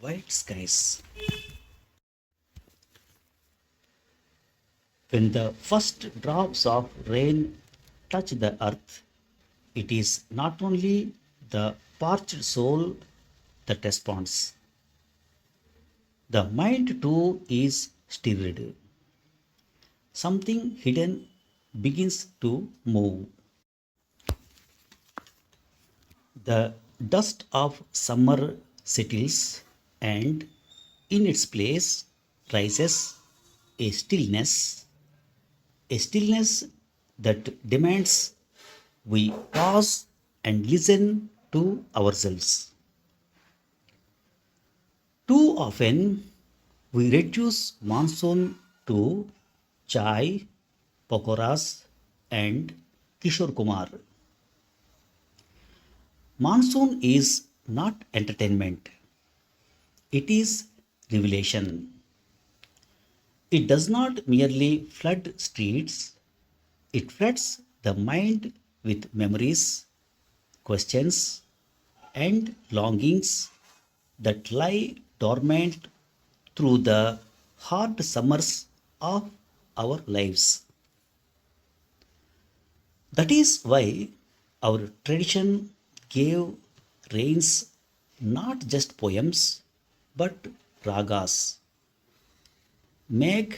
white skies. When the first drops of rain touch the earth, it is not only the parched soul that responds, the mind too is stirred. Something hidden begins to move. The dust of summer settles, and in its place rises a stillness that demands we pause and listen to ourselves. Too often, we reduce monsoon to chai, pakoras, and Kishore Kumar. Monsoon is not entertainment, it is revelation. It does not merely flood streets, it floods the mind with memories, questions, and longings that lie dormant through the hard summers of our lives. That is why our tradition gave rains not just poems but ragas. Megh,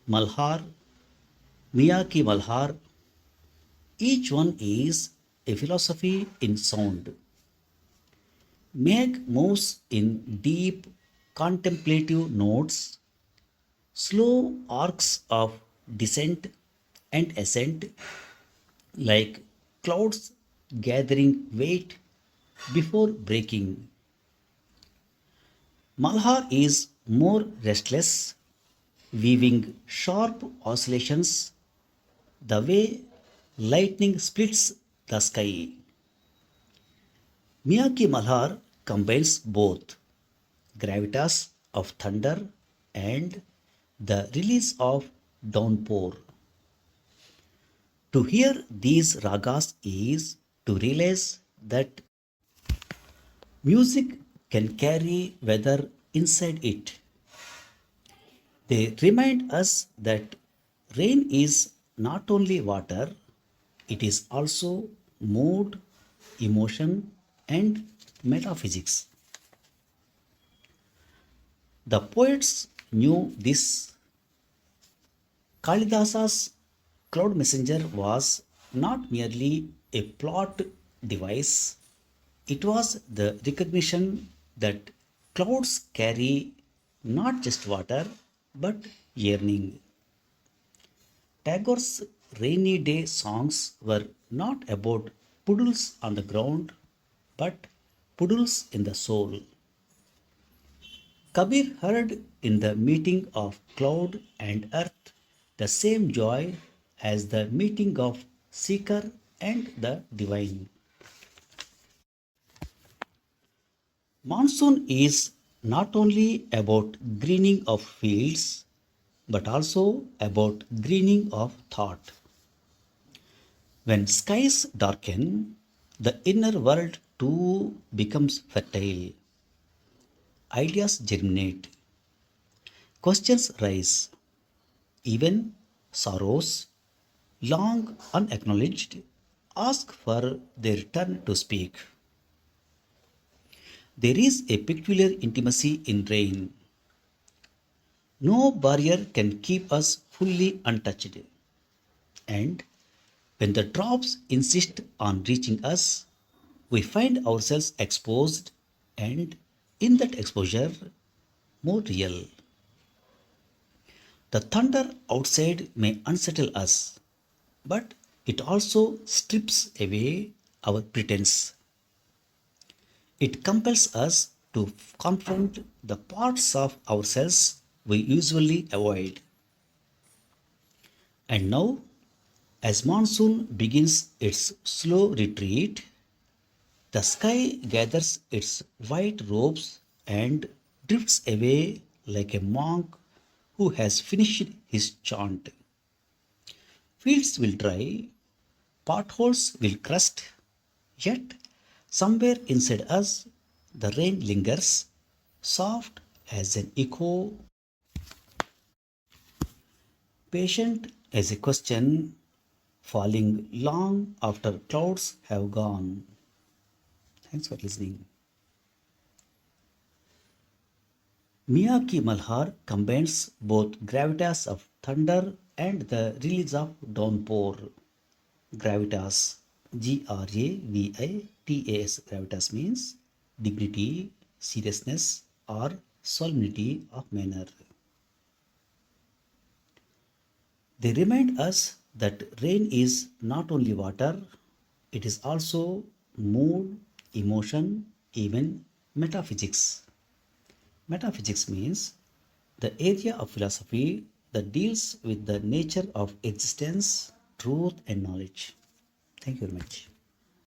Malhar, Miyaki Malhar, each one is a philosophy in sound. Megh moves in deep contemplative notes, slow arcs of descent and ascent, like clouds gathering weight before breaking. Malhar is more restless, weaving sharp oscillations the way lightning splits the sky. Miyaki Malhar combines both gravitas of thunder and the release of downpour. To hear these ragas is to realize that music can carry weather inside it. They remind us that rain is not only water, it is also mood, emotion, and metaphysics. The poets knew this. Kalidasa's cloud messenger was not merely a plot device, it was the recognition that clouds carry not just water but yearning. Tagore's rainy day songs were not about puddles on the ground but puddles in the soul. Kabir heard in the meeting of cloud and earth the same joy as the meeting of seeker and the divine. Monsoon is not only about greening of fields but also about greening of thought. When skies darken, the inner world too becomes fertile. Ideas germinate, questions rise, even sorrows, long unacknowledged, ask for their turn to speak. There is a peculiar intimacy in rain. No barrier can keep us fully untouched. And when the drops insist on reaching us, we find ourselves exposed and, in that exposure, more real. The thunder outside may unsettle us, but it also strips away our pretense. It compels us to confront the parts of ourselves we usually avoid. And now, as monsoon begins its slow retreat, the sky gathers its white robes and drifts away like a monk who has finished his chant. Fields will dry, potholes will crust, yet somewhere inside us the rain lingers, soft as an echo, patient as a question, falling long after clouds have gone. Thanks for listening. Miyake Malhar combines both gravitas of thunder and the release of downpour. Gravitas, Gravitas, gravitas means dignity, seriousness, or solemnity of manner. They remind us that rain is not only water, it is also mood, emotion, even metaphysics. Metaphysics means the area of philosophy that deals with the nature of existence, truth, and knowledge. Thank you very much.